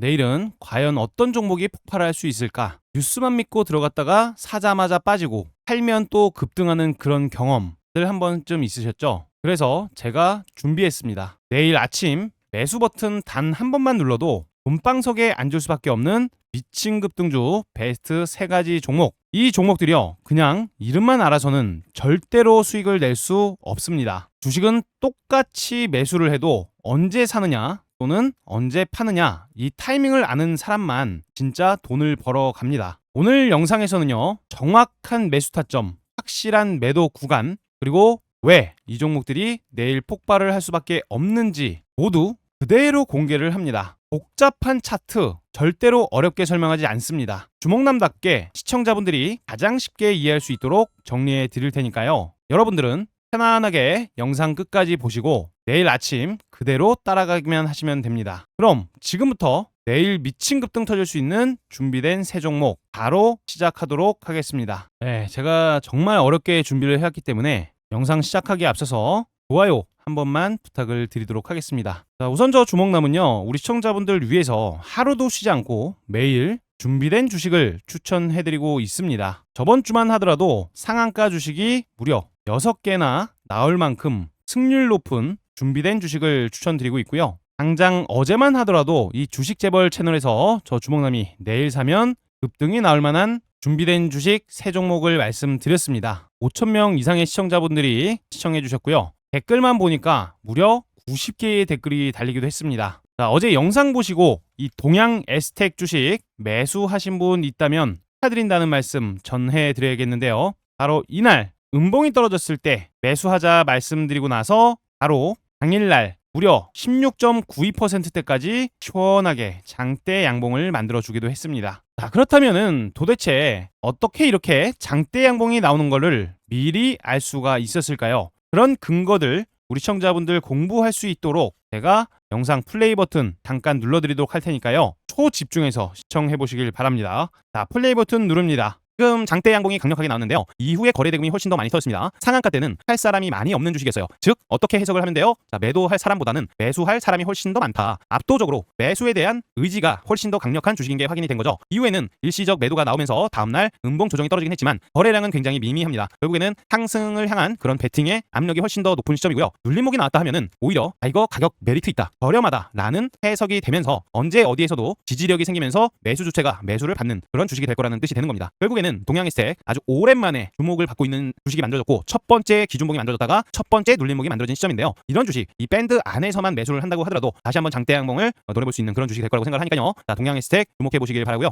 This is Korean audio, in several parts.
내일은 과연 어떤 종목이 폭발할 수 있을까? 뉴스만 믿고 들어갔다가 사자마자 빠지고 팔면 또 급등하는 그런 경험들 한 번쯤 있으셨죠? 그래서 제가 준비했습니다. 내일 아침 매수 버튼 단 한 번만 눌러도 돈방석에 앉을 수밖에 없는 미친 급등주 베스트 3가지 종목. 이 종목들이요, 그냥 이름만 알아서는 절대로 수익을 낼 수 없습니다. 주식은 똑같이 매수를 해도 언제 사느냐 또는 언제 파느냐, 이 타이밍을 아는 사람만 진짜 돈을 벌어 갑니다. 오늘 영상에서는요, 정확한 매수 타점, 확실한 매도 구간, 그리고 왜 이 종목들이 내일 폭발을 할 수밖에 없는지 모두 그대로 공개를 합니다. 복잡한 차트 절대로 어렵게 설명하지 않습니다. 주목남답게 시청자분들이 가장 쉽게 이해할 수 있도록 정리해 드릴 테니까요. 여러분들은 편안하게 영상 끝까지 보시고 내일 아침 그대로 따라가기만 하시면 됩니다. 그럼 지금부터 내일 미친 급등 터질 수 있는 준비된 세 종목 바로 시작하도록 하겠습니다. 제가 정말 어렵게 준비를 해왔기 때문에 영상 시작하기에 앞서서 좋아요 한 번만 부탁을 드리도록 하겠습니다. 우선 저 주목남은요, 우리 시청자분들 위해서 하루도 쉬지 않고 매일 준비된 주식을 추천해드리고 있습니다. 저번 주만 하더라도 상한가 주식이 무려 6개나 나올 만큼 승률 높은 준비된 주식을 추천드리고 있고요. 당장 어제만 하더라도 이 주식 재벌 채널에서 저 주목남이 내일 사면 급등이 나올 만한 준비된 주식 3종목을 말씀드렸습니다. 5,000명 이상의 시청자분들이 시청해 주셨고요. 댓글만 보니까 무려 90개의 댓글이 달리기도 했습니다. 어제 영상 보시고 이 동양 에스텍 주식 매수하신 분 있다면 축하드린다는 말씀 전해드려야겠는데요. 바로 이날 음봉이 떨어졌을 때 매수하자 말씀드리고 나서 바로 당일날 무려 16.92%대까지 시원하게 장대 양봉을 만들어주기도 했습니다. 그렇다면은 도대체 어떻게 이렇게 장대 양봉이 나오는 거를 미리 알 수가 있었을까요? 그런 근거들 우리 시청자분들 공부할 수 있도록 제가 영상 플레이 버튼 잠깐 눌러드리도록 할 테니까요. 초집중해서 시청해 보시길 바랍니다. 플레이 버튼 누릅니다. 지금 장대 양봉이 강력하게 나왔는데요. 이후에 거래 대금이 훨씬 더 많이 터졌습니다. 상한가 때는 할 사람이 많이 없는 주식이었어요. 즉 어떻게 해석을 하면 돼요? 매도할 사람보다는 매수할 사람이 훨씬 더 많다. 압도적으로 매수에 대한 의지가 훨씬 더 강력한 주식인 게 확인이 된 거죠. 이후에는 일시적 매도가 나오면서 다음날 음봉 조정이 떨어지긴 했지만 거래량은 굉장히 미미합니다. 결국에는 상승을 향한 그런 베팅의 압력이 훨씬 더 높은 시점이고요. 눌림목이 나왔다 하면은 오히려 이거 가격 메리트 있다, 저렴하다 라는 해석이 되면서 언제 어디에서도 지지력이 생기면서 매수 주체가 매수를 받는 그런 주식이 될 거라는 뜻이 되는 겁니다. 결국에는 동양에스텍 아주 오랜만에 주목을 받고 있는 주식이 만들어졌고 첫 번째 기준봉이 만들어졌다가 첫 번째 눌림목이 만들어진 시점인데요. 이런 주식, 이 밴드 안에서만 매수를 한다고 하더라도 다시 한번 장대 양봉을 노려볼 수 있는 그런 주식이 될 거라고 생각을 하니까요. 동양에스텍 주목해 보시길 바라고요.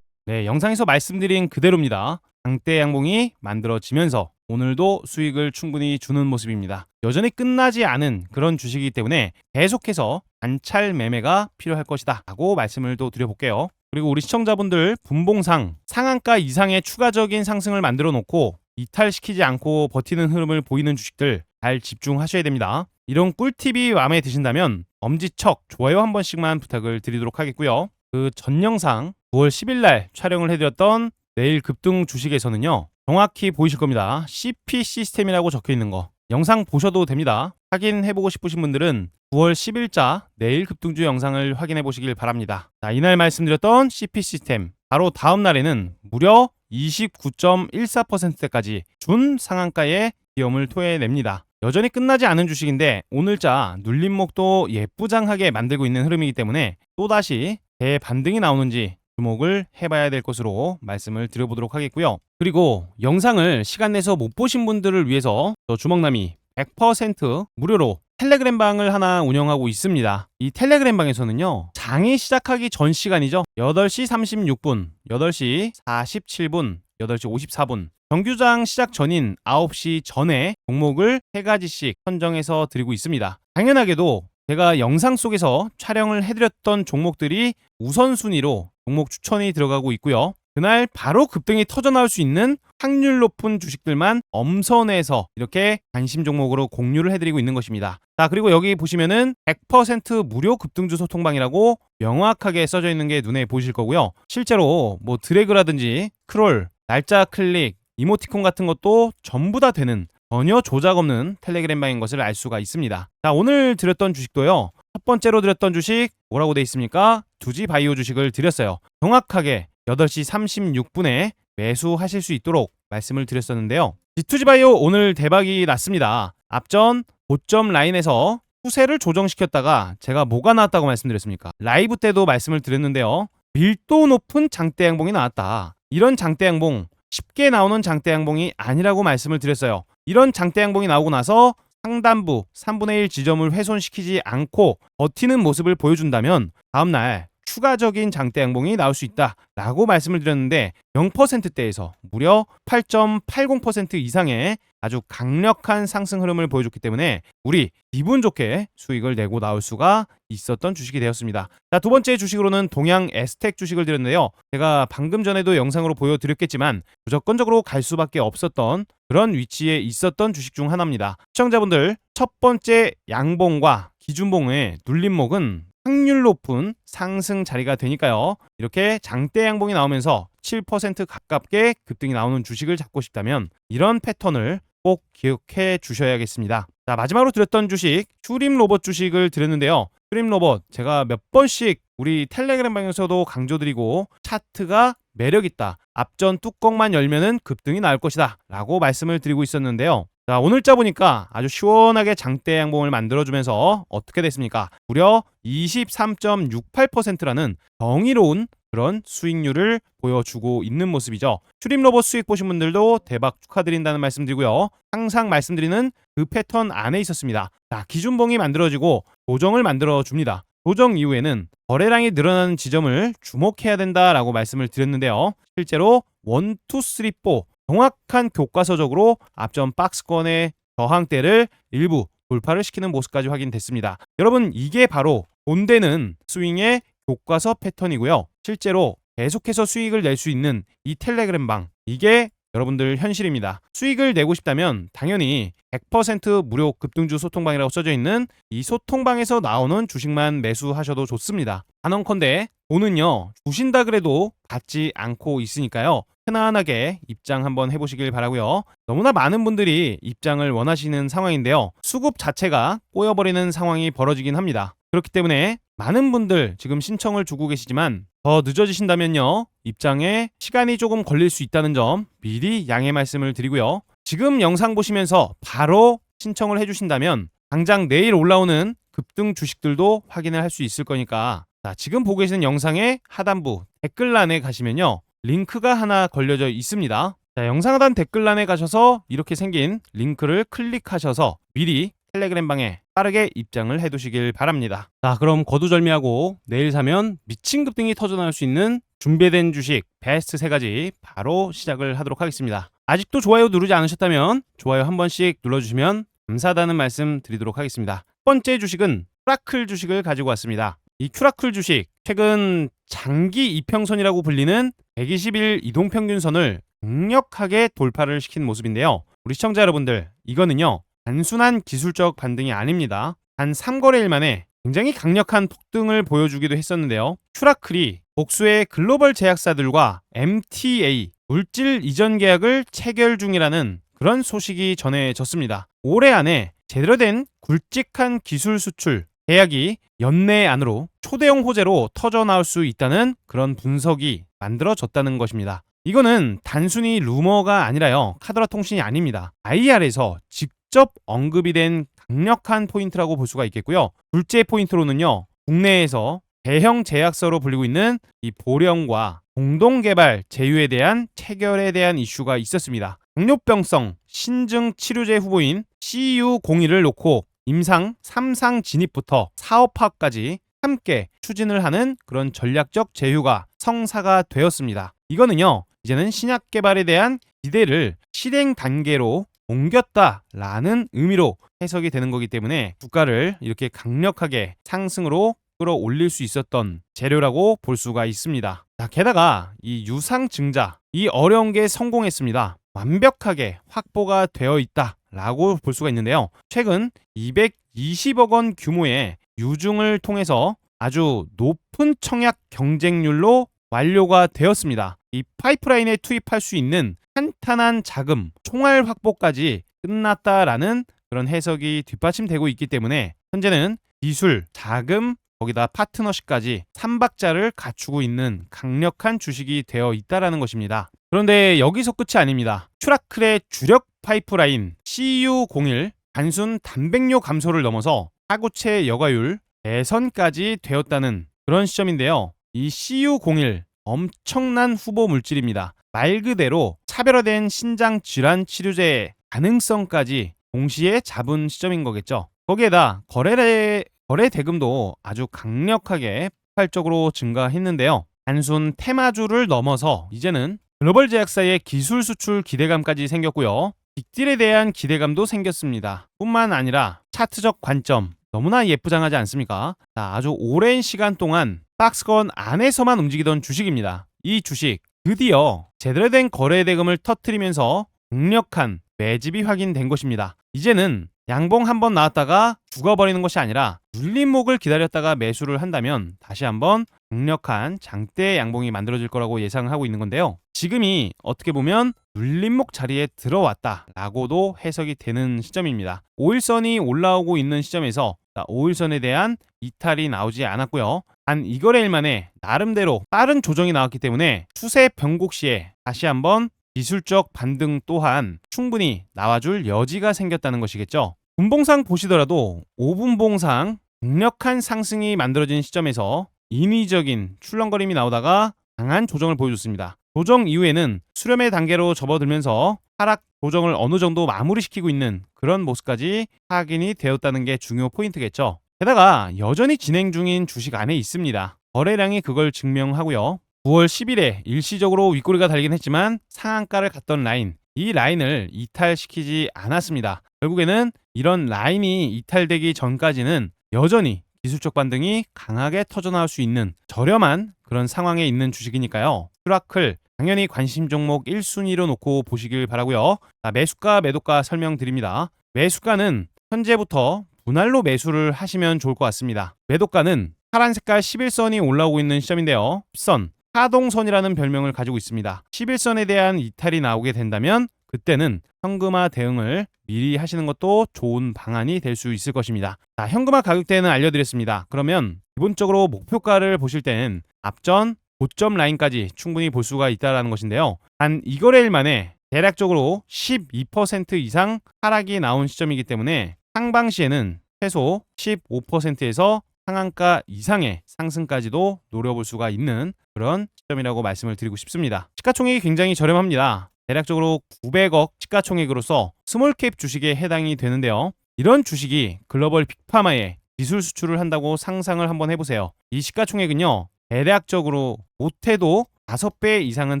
영상에서 말씀드린 그대로입니다. 장대 양봉이 만들어지면서 오늘도 수익을 충분히 주는 모습입니다. 여전히 끝나지 않은 그런 주식이기 때문에 계속해서 관찰 매매가 필요할 것이다 라고 말씀을 또 드려볼게요. 그리고 우리 시청자분들 분봉상 상한가 이상의 추가적인 상승을 만들어 놓고 이탈시키지 않고 버티는 흐름을 보이는 주식들 잘 집중하셔야 됩니다. 이런 꿀팁이 마음에 드신다면 엄지척 좋아요 한 번씩만 부탁을 드리도록 하겠고요. 그 전 영상 9월 10일 날 촬영을 해드렸던 내일 급등 주식에서는요, 정확히 보이실 겁니다. CP 시스템이라고 적혀 있는 거 영상 보셔도 됩니다. 확인해보고 싶으신 분들은 9월 10일자 내일 급등주 영상을 확인해 보시길 바랍니다. 이날 말씀드렸던 CP 시스템 바로 다음 날에는 무려 29.14%대까지 준 상한가의 기염을 토해냅니다. 여전히 끝나지 않은 주식인데 오늘자 눌림목도 예쁘장하게 만들고 있는 흐름이기 때문에 또다시 대반등이 나오는지 주목을 해봐야 될 것으로 말씀을 드려보도록 하겠고요. 그리고 영상을 시간 내서 못 보신 분들을 위해서 저 주먹남이 100% 무료로 텔레그램 방을 하나 운영하고 있습니다. 이 텔레그램 방에서는요, 장이 시작하기 전 시간이죠. 8시 36분, 8시 47분, 8시 54분 정규장 시작 전인 9시 전에 종목을 3가지씩 선정해서 드리고 있습니다. 당연하게도 제가 영상 속에서 촬영을 해드렸던 종목들이 우선순위로 종목 추천이 들어가고 있고요. 그날 바로 급등이 터져나올 수 있는 확률 높은 주식들만 엄선해서 이렇게 관심 종목으로 공유를 해드리고 있는 것입니다. 그리고 여기 보시면은 100% 무료 급등주 소통방이라고 명확하게 써져 있는 게 눈에 보이실 거고요. 실제로 뭐 드래그라든지 크롤, 날짜 클릭, 이모티콘 같은 것도 전부 다 되는 전혀 조작 없는 텔레그램방인 것을 알 수가 있습니다. 자, 오늘 드렸던 주식도요. 첫 번째로 드렸던 주식 뭐라고 돼 있습니까? 두지바이오 주식을 드렸어요. 정확하게 8시 36분에 매수하실 수 있도록 말씀을 드렸었는데요. G2G바이오 오늘 대박이 났습니다. 앞전 고점 라인에서 추세를 조정시켰다가 제가 뭐가 나왔다고 말씀드렸습니까? 라이브 때도 말씀을 드렸는데요. 밀도 높은 장대 양봉이 나왔다. 이런 장대 양봉, 쉽게 나오는 장대 양봉이 아니라고 말씀을 드렸어요. 이런 장대 양봉이 나오고 나서 상단부 3분의 1 지점을 훼손시키지 않고 버티는 모습을 보여준다면 다음날 추가적인 장대 양봉이 나올 수 있다라고 말씀을 드렸는데 0%대에서 무려 8.80% 이상의 아주 강력한 상승 흐름을 보여줬기 때문에 우리 기분 좋게 수익을 내고 나올 수가 있었던 주식이 되었습니다. 자, 두 번째 주식으로는 동양 에스텍 주식을 드렸는데요. 제가 방금 전에도 영상으로 보여드렸겠지만 무조건적으로 갈 수밖에 없었던 그런 위치에 있었던 주식 중 하나입니다. 시청자분들, 첫 번째 양봉과 기준봉의 눌림목은 확률 높은 상승 자리가 되니까요. 이렇게 장대 양봉이 나오면서 7% 가깝게 급등이 나오는 주식을 잡고 싶다면 이런 패턴을 꼭 기억해 주셔야겠습니다. 자, 마지막으로 드렸던 주식 슈림 로봇 주식을 드렸는데요. 슈림 로봇 제가 몇 번씩 우리 텔레그램 방에서도 강조드리고 차트가 매력있다. 앞전 뚜껑만 열면은 급등이 나올 것이다 라고 말씀을 드리고 있었는데요. 자, 오늘자 보니까 아주 시원하게 장대 양봉을 만들어주면서 어떻게 됐습니까? 무려 23.68%라는 정의로운 그런 수익률을 보여주고 있는 모습이죠. 슈림로봇 수익 보신 분들도 대박 축하드린다는 말씀 드리고요. 항상 말씀드리는 그 패턴 안에 있었습니다. 자, 기준봉이 만들어지고 조정을 만들어줍니다. 조정 이후에는 거래량이 늘어나는 지점을 주목해야 된다라고 말씀을 드렸는데요. 실제로 1, 2, 3, 4 정확한 교과서적으로 앞전 박스권의 저항대를 일부 돌파를 시키는 모습까지 확인됐습니다. 여러분, 이게 바로 본되는 스윙의 교과서 패턴이고요. 실제로 계속해서 수익을 낼 수 있는 이 텔레그램방, 이게 여러분들 현실입니다. 수익을 내고 싶다면 당연히 100% 무료 급등주 소통방이라고 써져 있는 이 소통방에서 나오는 주식만 매수하셔도 좋습니다. 단언컨대 돈은요, 주신다 그래도 받지 않고 있으니까요. 편안하게 입장 한번 해보시길 바라고요. 너무나 많은 분들이 입장을 원하시는 상황인데요. 수급 자체가 꼬여버리는 상황이 벌어지긴 합니다. 그렇기 때문에 많은 분들 지금 신청을 주고 계시지만 더 늦어지신다면요, 입장에 시간이 조금 걸릴 수 있다는 점 미리 양해 말씀을 드리고요. 지금 영상 보시면서 바로 신청을 해주신다면 당장 내일 올라오는 급등 주식들도 확인을 할 수 있을 거니까, 자, 지금 보고 계시는 영상의 하단부 댓글란에 가시면요, 링크가 하나 걸려져 있습니다. 자, 영상 하단 댓글란에 가셔서 이렇게 생긴 링크를 클릭하셔서 미리 텔레그램방에 빠르게 입장을 해두시길 바랍니다. 자, 그럼 거두절미하고 내일 사면 미친 급등이 터져나올 수 있는 준비된 주식 베스트 3가지 바로 시작을 하도록 하겠습니다. 아직도 좋아요 누르지 않으셨다면 좋아요 한 번씩 눌러주시면 감사하다는 말씀 드리도록 하겠습니다. 첫 번째 주식은 큐라클 주식을 가지고 왔습니다. 이 큐라클 주식, 최근 장기 이평선이라고 불리는 120일 이동평균선을 강력하게 돌파를 시킨 모습인데요. 우리 시청자 여러분들, 이거는요, 단순한 기술적 반등이 아닙니다. 단 3거래일 만에 굉장히 강력한 폭등을 보여주기도 했었는데요. 큐라클이 복수의 글로벌 제약사들과 MTA, 물질 이전 계약을 체결 중이라는 그런 소식이 전해졌습니다. 올해 안에 제대로 된 굵직한 기술 수출 계약이 연내 안으로 초대형 호재로 터져나올 수 있다는 그런 분석이 만들어졌다는 것입니다. 이거는 단순히 루머가 아니라요, 카더라 통신이 아닙니다. IR에서 직접 언급이 된 강력한 포인트라고 볼 수가 있겠고요. 둘째 포인트로는요, 국내에서 대형 제약사로 불리고 있는 이 보령과 공동개발 제휴에 대한 체결에 대한 이슈가 있었습니다. 당뇨병성 신증 치료제 후보인 CU01을 놓고 임상 3상 진입부터 사업화까지 함께 추진을 하는 그런 전략적 제휴가 성사가 되었습니다. 이거는요, 이제는 신약 개발에 대한 기대를 실행 단계로 옮겼다라는 의미로 해석이 되는 거기 때문에 주가를 이렇게 강력하게 상승으로 끌어올릴 수 있었던 재료라고 볼 수가 있습니다. 자, 게다가 이 유상증자, 이 어려운 게 성공했습니다. 완벽하게 확보가 되어 있다라고 볼 수가 있는데요. 최근 220억 원 규모의 유증을 통해서 아주 높은 청약 경쟁률로 완료가 되었습니다. 이 파이프라인에 투입할 수 있는 탄탄한 자금, 총알 확보까지 끝났다라는 그런 해석이 뒷받침되고 있기 때문에 현재는 기술, 자금, 거기다 파트너십까지 3박자를 갖추고 있는 강력한 주식이 되어 있다라는 것입니다. 그런데 여기서 끝이 아닙니다. 슈라클의 주력 파이프라인 CU01 단순 단백뇨 감소를 넘어서 하구체 여과율 개선까지 되었다는 그런 시점인데요. 이 CU01 엄청난 후보 물질입니다. 말 그대로 차별화된 신장 질환 치료제의 가능성까지 동시에 잡은 시점인 거겠죠. 거기에다 거래 대금도 아주 강력하게 폭발적으로 증가했는데요. 단순 테마주를 넘어서 이제는 글로벌 제약사의 기술 수출 기대감까지 생겼고요. 빅딜에 대한 기대감도 생겼습니다. 뿐만 아니라 차트적 관점 너무나 예쁘장하지 않습니까? 자, 아주 오랜 시간 동안 박스권 안에서만 움직이던 주식입니다. 이 주식 드디어 제대로 된 거래 대금을 터뜨리면서 강력한 매집이 확인된 것입니다. 이제는 양봉 한번 나왔다가 죽어버리는 것이 아니라 눌림목을 기다렸다가 매수를 한다면 다시 한번 강력한 장대 양봉이 만들어질 거라고 예상을 하고 있는 건데요. 지금이 어떻게 보면 눌림목 자리에 들어왔다라고도 해석이 되는 시점입니다. 5일선이 올라오고 있는 시점에서 5일선에 대한 이탈이 나오지 않았고요. 단 2거래일 만에 나름대로 빠른 조정이 나왔기 때문에 추세 변곡 시에 다시 한번 기술적 반등 또한 충분히 나와줄 여지가 생겼다는 것이겠죠. 분봉상 보시더라도 5분봉상 강력한 상승이 만들어진 시점에서 인위적인 출렁거림이 나오다가 강한 조정을 보여줬습니다. 조정 이후에는 수렴의 단계로 접어들면서 하락 조정을 어느 정도 마무리시키고 있는 그런 모습까지 확인이 되었다는 게 중요 포인트겠죠. 게다가 여전히 진행 중인 주식 안에 있습니다. 거래량이 그걸 증명하고요. 9월 10일에 일시적으로 윗꼬리가 달긴 했지만 상한가를 갔던 라인, 이 라인을 이탈시키지 않았습니다. 결국에는 이런 라인이 이탈되기 전까지는 여전히 기술적 반등이 강하게 터져나올 수 있는 저렴한 그런 상황에 있는 주식이니까요. 슈라클 당연히 관심 종목 1순위로 놓고 보시길 바라고요. 매수가 매도가 설명드립니다. 매수가는 현재부터 분할로 매수를 하시면 좋을 것 같습니다. 매도가는 파란 색깔 11선이 올라오고 있는 시점인데요. 10선 하동선이라는 별명을 가지고 있습니다. 11선에 대한 이탈이 나오게 된다면 그때는 현금화 대응을 미리 하시는 것도 좋은 방안이 될 수 있을 것입니다. 자, 현금화 가격대는 알려드렸습니다. 그러면 기본적으로 목표가를 보실 때는 앞전 고점 라인까지 충분히 볼 수가 있다는 것인데요. 단 2거래일 만에 대략적으로 12% 이상 하락이 나온 시점이기 때문에 상방시에는 최소 15%에서 상한가 이상의 상승까지도 노려볼 수가 있는 그런 시점이라고 말씀을 드리고 싶습니다. 시가총액이 굉장히 저렴합니다. 대략적으로 900억 시가총액으로서 스몰캡 주식에 해당이 되는데요. 이런 주식이 글로벌 빅파마에 기술 수출을 한다고 상상을 한번 해보세요. 이 시가총액은요. 대략적으로 못해도 5배 이상은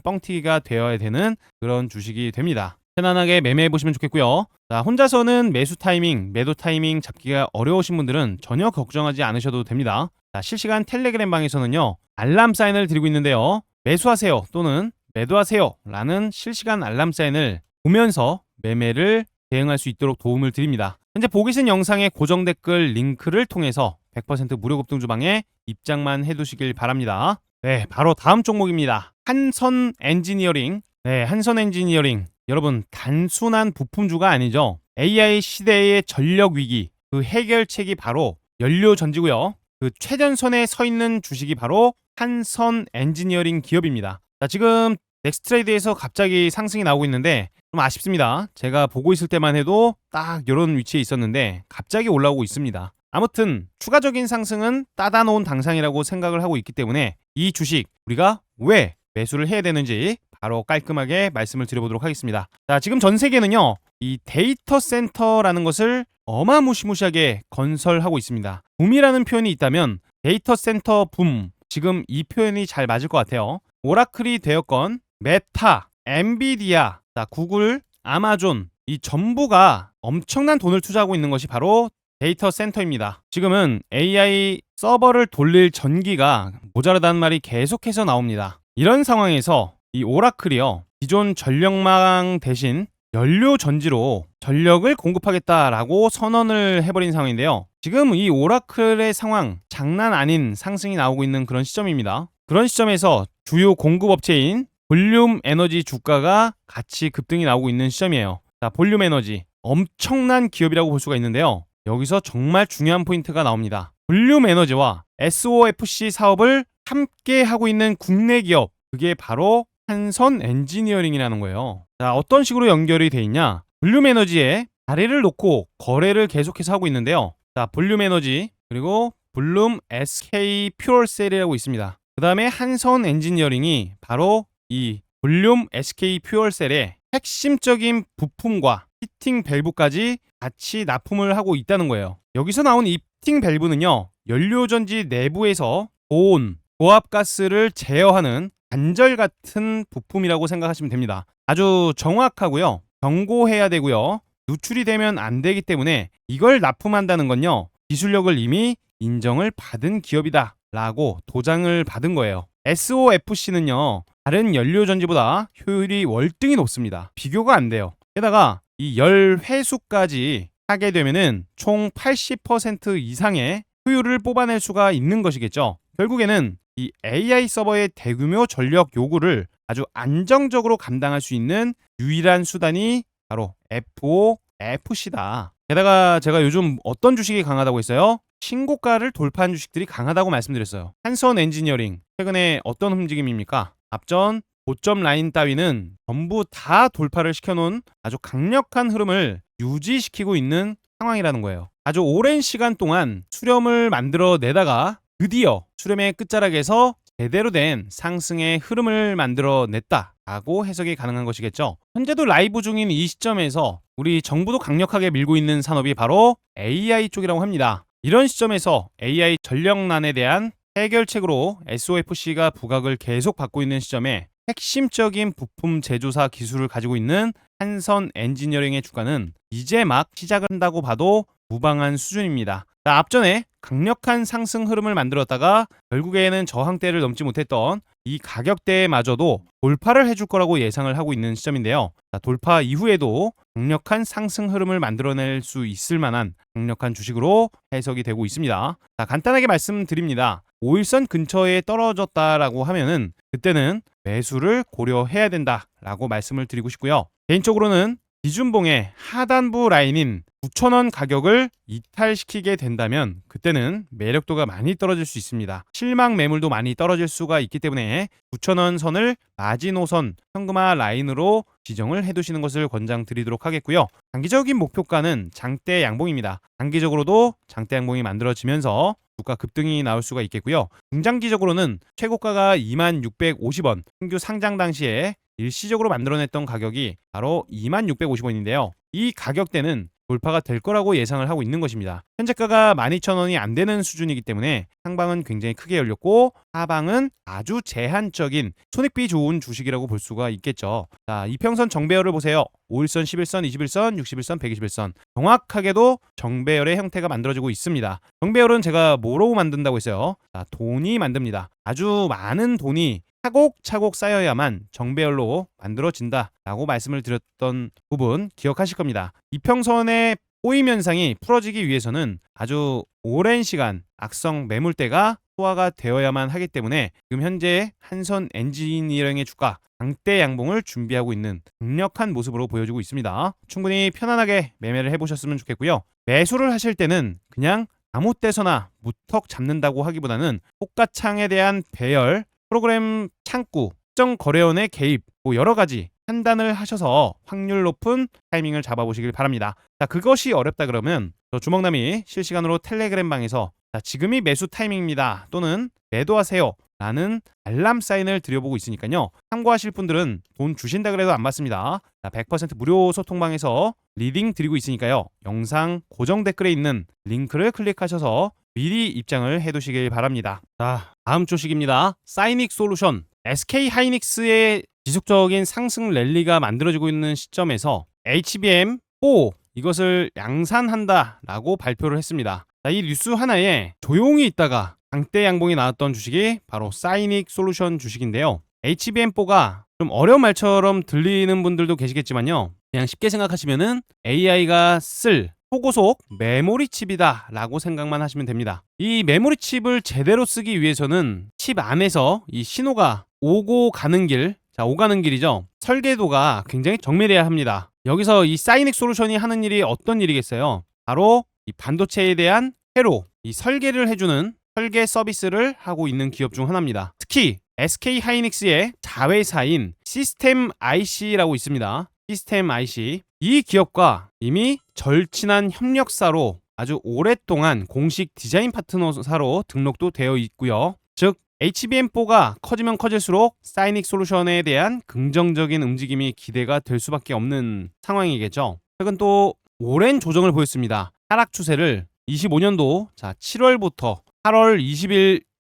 뻥튀기가 되어야 되는 그런 주식이 됩니다. 편안하게 매매해 보시면 좋겠고요. 자, 혼자서는 매수 타이밍, 매도 타이밍 잡기가 어려우신 분들은 전혀 걱정하지 않으셔도 됩니다. 자, 실시간 텔레그램 방에서는요. 알람 사인을 드리고 있는데요. 매수하세요 또는 매도하세요 라는 실시간 알람 사인을 보면서 매매를 대응할 수 있도록 도움을 드립니다. 현재 보고 계신 영상의 고정 댓글 링크를 통해서 100% 무료 급등 주방에 입장만 해두시길 바랍니다. 네, 바로 다음 종목입니다. 한선 엔지니어링. 네, 한선 엔지니어링. 여러분, 단순한 부품주가 아니죠. AI 시대의 전력 위기, 그 해결책이 바로 연료 전지고요. 그 최전선에 서 있는 주식이 바로 한선 엔지니어링 기업입니다. 자, 지금 넥스트레이드에서 갑자기 상승이 나오고 있는데 좀 아쉽습니다. 제가 보고 있을 때만 해도 딱 이런 위치에 있었는데 갑자기 올라오고 있습니다. 아무튼 추가적인 상승은 따다 놓은 당상이라고 생각을 하고 있기 때문에 이 주식 우리가 왜 매수를 해야 되는지 바로 깔끔하게 말씀을 드려보도록 하겠습니다. 자, 지금 전 세계는요, 이 데이터 센터라는 것을 어마무시무시하게 건설하고 있습니다. 붐이라는 표현이 있다면 데이터 센터 붐, 지금 이 표현이 잘 맞을 것 같아요. 오라클이 되었건 메타, 엔비디아, 자, 구글, 아마존 이 전부가 엄청난 돈을 투자하고 있는 것이 바로 데이터 센터입니다. 지금은 AI 서버를 돌릴 전기가 모자라다는 말이 계속해서 나옵니다. 이런 상황에서 이 오라클이요, 기존 전력망 대신 연료 전지로 전력을 공급하겠다라고 선언을 해버린 상황인데요. 지금 이 오라클의 상황 장난 아닌 상승이 나오고 있는 그런 시점입니다. 그런 시점에서 주요 공급업체인 볼륨 에너지 주가가 같이 급등이 나오고 있는 시점이에요. 자, 볼륨 에너지 엄청난 기업이라고 볼 수가 있는데요. 여기서 정말 중요한 포인트가 나옵니다. 볼륨 에너지와 SOFC 사업을 함께 하고 있는 국내 기업, 그게 바로 한선 엔지니어링이라는 거예요. 자, 어떤 식으로 연결이 돼 있냐? 볼륨 에너지에 다리를 놓고 거래를 계속해서 하고 있는데요. 자, 볼륨 에너지, 그리고 볼륨 SK 퓨얼셀이라고 있습니다. 그 다음에 한선 엔지니어링이 바로 이 볼륨 SK 퓨얼셀의 핵심적인 부품과 히팅 밸브까지 같이 납품을 하고 있다는 거예요. 여기서 나온 이 히팅 밸브는요, 연료전지 내부에서 고온, 고압가스를 제어하는 관절 같은 부품이라고 생각하시면 됩니다. 아주 정확하고요, 경고해야 되고요, 누출이 되면 안 되기 때문에 이걸 납품한다는 건요, 기술력을 이미 인정을 받은 기업이다 라고 도장을 받은 거예요. SOFC는요, 다른 연료전지보다 효율이 월등히 높습니다. 비교가 안 돼요. 게다가 이 열 회수까지 하게 되면은 총 80% 이상의 효율을 뽑아낼 수가 있는 것이겠죠. 결국에는 이 AI 서버의 대규모 전력 요구를 아주 안정적으로 감당할 수 있는 유일한 수단이 바로 FOFC다. 게다가 제가 요즘 어떤 주식이 강하다고 했어요? 신고가를 돌파한 주식들이 강하다고 말씀드렸어요. 한선 엔지니어링, 최근에 어떤 움직임입니까? 앞전 고점 라인 따위는 전부 다 돌파를 시켜놓은 아주 강력한 흐름을 유지시키고 있는 상황이라는 거예요. 아주 오랜 시간 동안 수렴을 만들어내다가 드디어 수렴의 끝자락에서 제대로 된 상승의 흐름을 만들어냈다라고 해석이 가능한 것이겠죠. 현재도 라이브 중인 이 시점에서 우리 정부도 강력하게 밀고 있는 산업이 바로 AI 쪽이라고 합니다. 이런 시점에서 AI 전력난에 대한 해결책으로 SOFC가 부각을 계속 받고 있는 시점에 핵심적인 부품 제조사 기술을 가지고 있는 한선 엔지니어링의 주가는 이제 막 시작을 한다고 봐도 무방한 수준입니다. 자, 앞전에 강력한 상승 흐름을 만들었다가 결국에는 저항대를 넘지 못했던 이 가격대마저도 돌파를 해줄 거라고 예상을 하고 있는 시점인데요. 자, 돌파 이후에도 강력한 상승 흐름을 만들어낼 수 있을 만한 강력한 주식으로 해석이 되고 있습니다. 자, 간단하게 말씀드립니다. 5일선 근처에 떨어졌다라고 하면은 그때는 매수를 고려해야 된다라고 말씀을 드리고 싶고요. 개인적으로는 기준봉의 하단부 라인인 9,000원 가격을 이탈시키게 된다면 그때는 매력도가 많이 떨어질 수 있습니다. 실망 매물도 많이 떨어질 수가 있기 때문에 9,000원 선을 마지노선 현금화 라인으로 지정을 해두시는 것을 권장드리도록 하겠고요. 단기적인 목표가는 장대 양봉입니다. 단기적으로도 장대 양봉이 만들어지면서 주가 급등이 나올 수가 있겠고요. 중장기적으로는 최고가가 2650원, 신규 상장 당시에 일시적으로 만들어냈던 가격이 바로 2650원인데요. 이 가격대는 돌파가 될 거라고 예상을 하고 있는 것입니다. 현재가가 12,000원이 안 되는 수준이기 때문에 상방은 굉장히 크게 열렸고 하방은 아주 제한적인 손익비 좋은 주식이라고 볼 수가 있겠죠. 자, 이평선 정배열을 보세요. 5일선, 11선, 21선, 61선, 121선. 정확하게도 정배열의 형태가 만들어지고 있습니다. 정배열은 제가 뭐로 만든다고 했어요? 자, 돈이 만듭니다. 아주 많은 돈이 차곡차곡 쌓여야만 정배열로 만들어진다라고 말씀을 드렸던 부분 기억하실 겁니다. 이평선의 꼬임 현상이 풀어지기 위해서는 아주 오랜 시간 악성 매물대가 소화가 되어야만 하기 때문에 지금 현재 한선 엔지니어링의 주가 강대 양봉을 준비하고 있는 강력한 모습으로 보여지고 있습니다. 충분히 편안하게 매매를 해보셨으면 좋겠고요. 매수를 하실 때는 그냥 아무 때서나 무턱 잡는다고 하기보다는 호가창에 대한 배열, 프로그램 창구, 특정 거래원의 개입, 여러 가지 판단을 하셔서 확률 높은 타이밍을 잡아보시길 바랍니다. 자, 그것이 어렵다 그러면 저 주먹남이 실시간으로 텔레그램 방에서 자, 지금이 매수 타이밍입니다 또는 매도하세요 라는 알람 사인을 드려보고 있으니까요. 참고하실 분들은 돈 주신다 그래도 안 받습니다. 자, 100% 무료 소통방에서 리딩 드리고 있으니까요. 영상 고정 댓글에 있는 링크를 클릭하셔서 미리 입장을 해두시길 바랍니다. 자, 다음 소식입니다. 사이닉 솔루션. SK 하이닉스의 지속적인 상승 랠리가 만들어지고 있는 시점에서 HBM4 이것을 양산한다라고 발표를 했습니다. 자, 이 뉴스 하나에 조용히 있다가 강대 양봉이 나왔던 주식이 바로 사이닉 솔루션 주식인데요. HBM4가 좀 어려운 말처럼 들리는 분들도 계시겠지만요. 그냥 쉽게 생각하시면은 AI가 쓸 초고속 메모리 칩이다 라고 생각만 하시면 됩니다. 이 메모리 칩을 제대로 쓰기 위해서는 칩 안에서 이 신호가 오고 가는 길, 자, 오가는 길이죠. 설계도가 굉장히 정밀해야 합니다. 여기서 이 사이닉 솔루션이 하는 일이 어떤 일이겠어요? 바로 이 반도체에 대한 회로, 이 설계를 해주는 설계 서비스를 하고 있는 기업 중 하나입니다. 특히 SK 하이닉스의 자회사인 시스템 IC라고 있습니다. 시스템 IC. 이 기업과 이미 절친한 협력사로 아주 오랫동안 공식 디자인 파트너사로 등록도 되어 있고요. 즉 HBM4가 커지면 커질수록 사이닉 솔루션에 대한 긍정적인 움직임이 기대가 될 수밖에 없는 상황이겠죠. 최근 또 오랜 조정을 보였습니다. 하락 추세를 25년도 7월부터 8월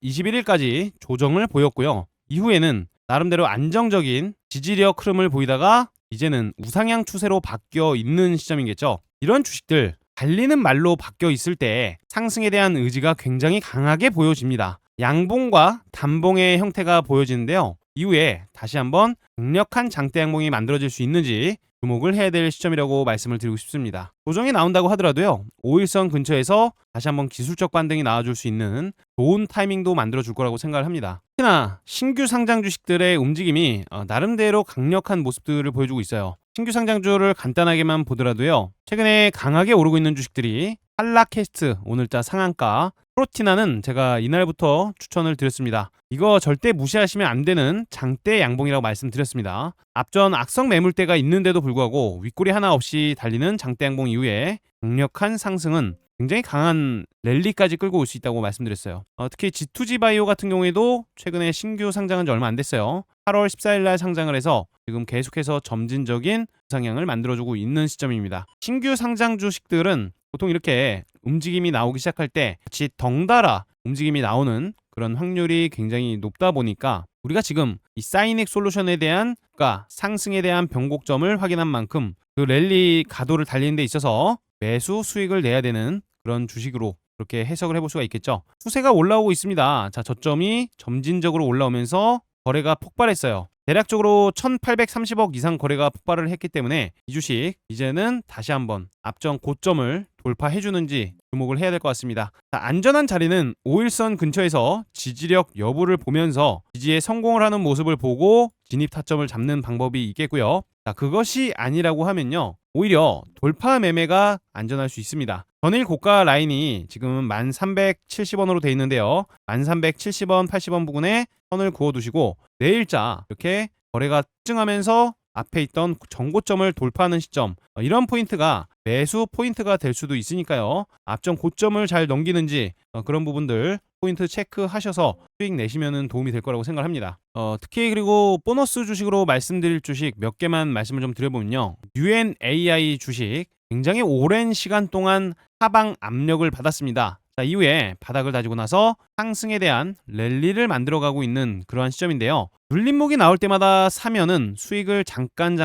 21일까지 조정을 보였고요. 이후에는 나름대로 안정적인 지지력 흐름을 보이다가 이제는 우상향 추세로 바뀌어 있는 시점이겠죠. 이런 주식들 달리는 말로 바뀌어 있을 때 상승에 대한 의지가 굉장히 강하게 보여집니다. 양봉과 단봉의 형태가 보여지는데요. 이후에 다시 한번 강력한 장대 양봉이 만들어질 수 있는지 주목을 해야 될 시점이라고 말씀을 드리고 싶습니다. 조정이 나온다고 하더라도요. 5일선 근처에서 다시 한번 기술적 반등이 나와줄 수 있는 좋은 타이밍도 만들어줄 거라고 생각을 합니다. 특히나 신규 상장 주식들의 움직임이 나름대로 강력한 모습들을 보여주고 있어요. 신규 상장주를 간단하게만 보더라도요. 최근에 강하게 오르고 있는 주식들이 한라캐스트 오늘자 상한가, 프로티나는 제가 이날부터 추천을 드렸습니다. 이거 절대 무시하시면 안 되는 장대 양봉이라고 말씀드렸습니다. 앞전 악성 매물대가 있는데도 불구하고 윗꼬리 하나 없이 달리는 장대 양봉 이후에 강력한 상승은 굉장히 강한 랠리까지 끌고 올 수 있다고 말씀드렸어요. 특히 G2G 바이오 같은 경우에도 최근에 신규 상장한 지 얼마 안 됐어요. 8월 14일 날 상장을 해서 지금 계속해서 점진적인 상향을 만들어주고 있는 시점입니다. 신규 상장 주식들은 보통 이렇게 움직임이 나오기 시작할 때 같이 덩달아 움직임이 나오는 그런 확률이 굉장히 높다 보니까 우리가 지금 이 사이닉 솔루션에 대한 상승에 대한 변곡점을 확인한 만큼 그 랠리 가도를 달리는 데 있어서 매수 수익을 내야 되는 그런 주식으로 그렇게 해석을 해볼 수가 있겠죠. 추세가 올라오고 있습니다. 자, 저점이 점진적으로 올라오면서 거래가 폭발했어요. 대략적으로 1830억 이상 거래가 폭발을 했기 때문에 이 주식 이제는 다시 한번 앞전 고점을 돌파해주는지 주목을 해야 될 것 같습니다. 자, 안전한 자리는 5일선 근처에서 지지력 여부를 보면서 지지에 성공을 하는 모습을 보고 진입 타점을 잡는 방법이 있겠고요. 자, 그것이 아니라고 하면요. 오히려 돌파 매매가 안전할 수 있습니다. 전일 고가 라인이 지금은 1370원으로 되어 있는데요. 1370원, 80원 부근에 선을 그어두시고 내일자 이렇게 거래가 특징하면서 앞에 있던 정고점을 돌파하는 시점, 이런 포인트가 매수 포인트가 될 수도 있으니까요. 앞전 고점을 잘 넘기는지 그런 부분들 포인트 체크하셔서 수익 내시면 도움이 될 거라고 생각합니다. 특히 그리고 보너스 주식으로 말씀드릴 주식 몇 개만 말씀을 좀 드려보면요. UNAI 주식 굉장히 오랜 시간 동안 하방 압력을 받았습니다. 자, 이후에 바닥을 다지고 나서 상승에 대한 랠리를 만들어가고 있는 그러한 시점인데요. 눌림목이 나올 때마다 사면은 수익을 잠깐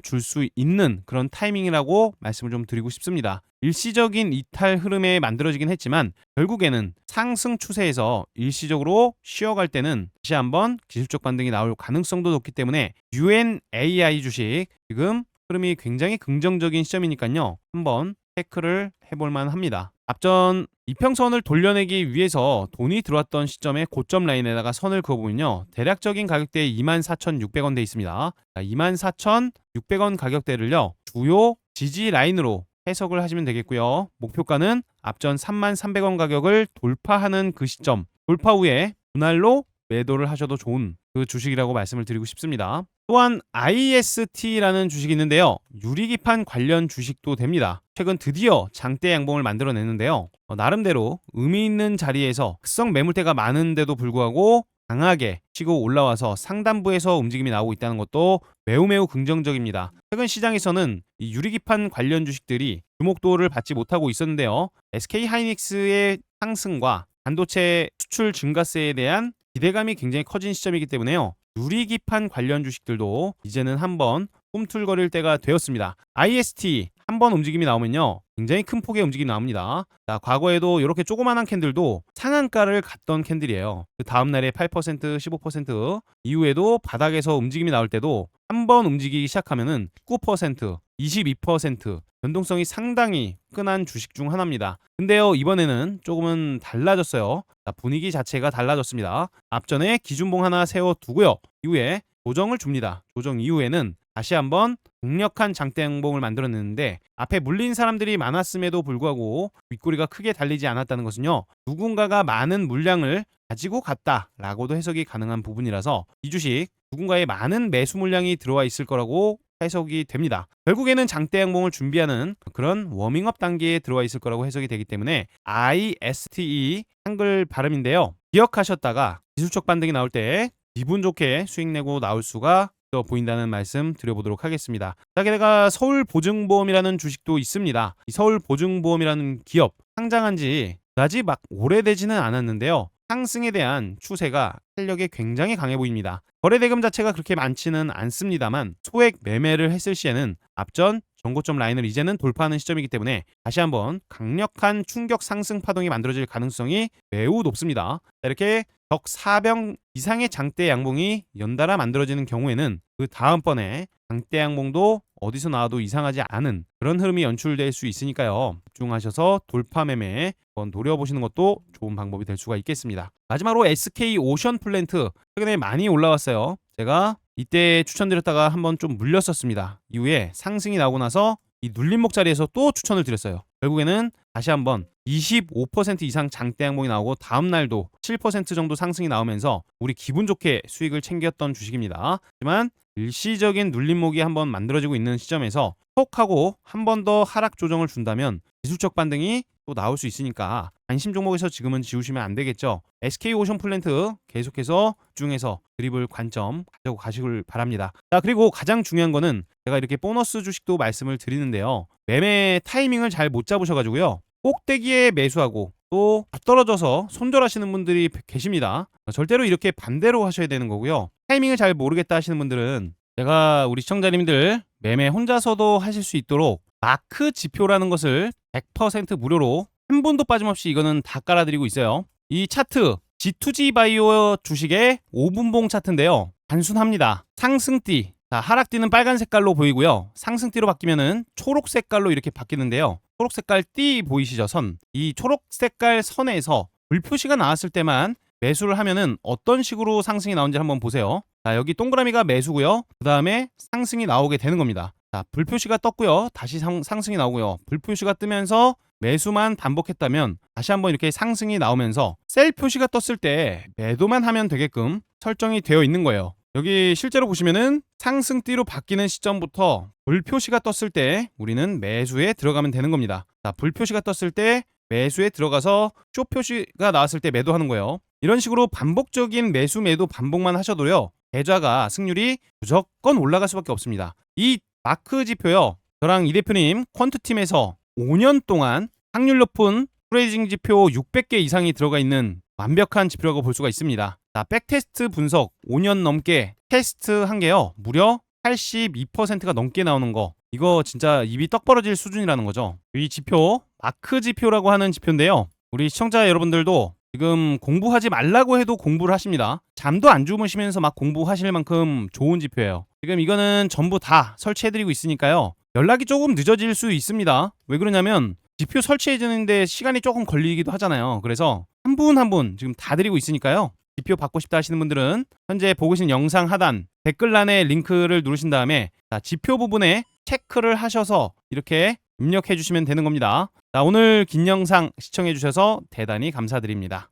줄 수 있는 그런 타이밍이라고 말씀을 좀 드리고 싶습니다. 일시적인 이탈 흐름에 만들어지긴 했지만 결국에는 상승 추세에서 일시적으로 쉬어갈 때는 다시 한번 기술적 반등이 나올 가능성도 높기 때문에 UNAI 주식 지금 흐름이 굉장히 긍정적인 시점이니까요. 한번 체크를 해볼만 합니다. 앞전 이평선을 돌려내기 위해서 돈이 들어왔던 시점에 고점 라인에다가 선을 그어보면요. 대략적인 가격대에 24,600원 돼 있습니다. 24,600원 가격대를요. 주요 지지 라인으로 해석을 하시면 되겠고요. 목표가는 앞전 33,300원 가격을 돌파하는 그 시점, 돌파 후에 분할로 매도를 하셔도 좋은 그 주식이라고 말씀을 드리고 싶습니다. 또한 IST라는 주식이 있는데요. 유리기판 관련 주식도 됩니다. 최근 드디어 장대 양봉을 만들어냈는데요. 나름대로 의미 있는 자리에서 특성 매물대가 많은데도 불구하고 강하게 치고 올라와서 상단부에서 움직임이 나오고 있다는 것도 매우 긍정적입니다. 최근 시장에서는 이 유리기판 관련 주식들이 주목도를 받지 못하고 있었는데요. SK 하이닉스의 상승과 반도체 수출 증가세에 대한 기대감이 굉장히 커진 시점이기 때문에요. 유리기판 관련 주식들도 이제는 한번 꿈틀거릴 때가 되었습니다. IST 한번 움직임이 나오면요. 굉장히 큰 폭의 움직임이 나옵니다. 자, 과거에도 이렇게 조그만한 캔들도 상한가를 갔던 캔들이에요. 그 다음날에 8%, 15% 이후에도 바닥에서 움직임이 나올 때도 한번 움직이기 시작하면은 19%, 22% 변동성이 상당히 끈한 주식 중 하나입니다. 근데요, 이번에는 조금은 달라졌어요. 자, 분위기 자체가 달라졌습니다. 앞전에 기준봉 하나 세워두고요. 이후에 조정을 줍니다. 조정 이후에는 다시 한번 강력한 장대 양봉을 만들어냈는데 앞에 물린 사람들이 많았음에도 불구하고 윗꼬리가 크게 달리지 않았다는 것은요, 누군가가 많은 물량을 가지고 갔다라고도 해석이 가능한 부분이라서 이 주식 누군가의 많은 매수 물량이 들어와 있을 거라고 해석이 됩니다. 결국에는 장대 양봉을 준비하는 그런 워밍업 단계에 들어와 있을 거라고 해석이 되기 때문에 ISTE 한글 발음인데요. 기억하셨다가 기술적 반등이 나올 때 기분 좋게 수익 내고 나올 수가 있어 보인다는 말씀 드려보도록 하겠습니다. 자, 게다가 서울보증보험이라는 주식도 있습니다. 이 서울보증보험이라는 기업 상장한 지 그다지 막 오래되지는 않았는데요. 상승에 대한 추세가 탄력이 굉장히 강해 보입니다. 거래대금 자체가 그렇게 많지는 않습니다만 소액 매매를 했을 시에는 앞전 전고점 라인을 이제는 돌파하는 시점이기 때문에 다시 한번 강력한 충격 상승 파동이 만들어질 가능성이 매우 높습니다. 이렇게 적 4병 이상의 장대 양봉이 연달아 만들어지는 경우에는 그 다음번에 장대 양봉도 어디서 나와도 이상하지 않은 그런 흐름이 연출될 수 있으니까요. 집중하셔서 돌파 매매 한번 노려보시는 것도 좋은 방법이 될 수가 있겠습니다. 마지막으로 SK 오션 플랜트 최근에 많이 올라왔어요. 제가 이때 추천드렸다가 한번 좀 물렸었습니다. 이후에 상승이 나오고 나서 이 눌림목 자리에서 또 추천을 드렸어요. 결국에는 다시 한번 25% 이상 장대 양봉이 나오고 다음 날도 7% 정도 상승이 나오면서 우리 기분 좋게 수익을 챙겼던 주식입니다. 하지만 일시적인 눌림목이 한번 만들어지고 있는 시점에서 톡하고 한 번 더 하락 조정을 준다면 기술적 반등이 또 나올 수 있으니까 안심 종목에서 지금은 지우시면 안 되겠죠. SK 오션 플랜트 계속해서 집중해서 드리블 관점 가지고 가시길 바랍니다. 자, 그리고 가장 중요한 거는 제가 이렇게 보너스 주식도 말씀을 드리는데요. 매매 타이밍을 잘 못 잡으셔가지고요. 꼭대기에 매수하고 또 떨어져서 손절하시는 분들이 계십니다. 절대로 이렇게 반대로 하셔야 되는 거고요. 타이밍을 잘 모르겠다 하시는 분들은 제가 우리 시청자님들 매매 혼자서도 하실 수 있도록 마크 지표라는 것을 100% 무료로 한 분도 빠짐없이 이거는 다 깔아드리고 있어요. 이 차트 G2G 바이오 주식의 5분봉 차트인데요. 단순합니다. 상승띠, 자, 하락띠는 빨간 색깔로 보이고요. 상승띠로 바뀌면은 초록 색깔로 이렇게 바뀌는데요. 초록 색깔 띠 보이시죠? 선. 이 초록 색깔 선에서 불표시가 나왔을 때만 매수를 하면은 어떤 식으로 상승이 나오는지 한번 보세요. 자, 여기 동그라미가 매수고요. 그 다음에 상승이 나오게 되는 겁니다. 자, 불표시가 떴고요. 다시 상승이 나오고요. 불표시가 뜨면서 매수만 반복했다면 다시 한번 이렇게 상승이 나오면서 셀 표시가 떴을 때 매도만 하면 되게끔 설정이 되어 있는 거예요. 여기 실제로 보시면은 상승띠로 바뀌는 시점부터 불표시가 떴을 때 우리는 매수에 들어가면 되는 겁니다. 자, 불표시가 떴을 때 매수에 들어가서 쇼 표시가 나왔을 때 매도하는 거예요. 이런 식으로 반복적인 매수 매도 반복만 하셔도요, 계좌가 승률이 무조건 올라갈 수밖에 없습니다. 이 마크 지표요, 저랑 이 대표님 퀀트팀에서 5년 동안 확률 높은 트레이딩 지표 600개 이상이 들어가 있는 완벽한 지표라고 볼 수가 있습니다. 자, 백테스트 분석 5년 넘게 테스트 한 게요, 무려 82%가 넘게 나오는 거, 이거 진짜 입이 떡 벌어질 수준이라는 거죠. 이 지표 마크 지표라고 하는 지표인데요, 우리 시청자 여러분들도 지금 공부하지 말라고 해도 공부를 하십니다. 잠도 안 주무시면서 막 공부하실 만큼 좋은 지표예요. 지금 이거는 전부 다 설치해드리고 있으니까요, 연락이 조금 늦어질 수 있습니다. 왜 그러냐면 지표 설치해주는데 시간이 조금 걸리기도 하잖아요. 그래서 한 분 한 분 지금 다 드리고 있으니까요, 지표 받고 싶다 하시는 분들은 현재 보고 계신 영상 하단 댓글란에 링크를 누르신 다음에 자, 지표 부분에 체크를 하셔서 이렇게 입력해 주시면 되는 겁니다. 자, 오늘 긴 영상 시청해 주셔서 대단히 감사드립니다.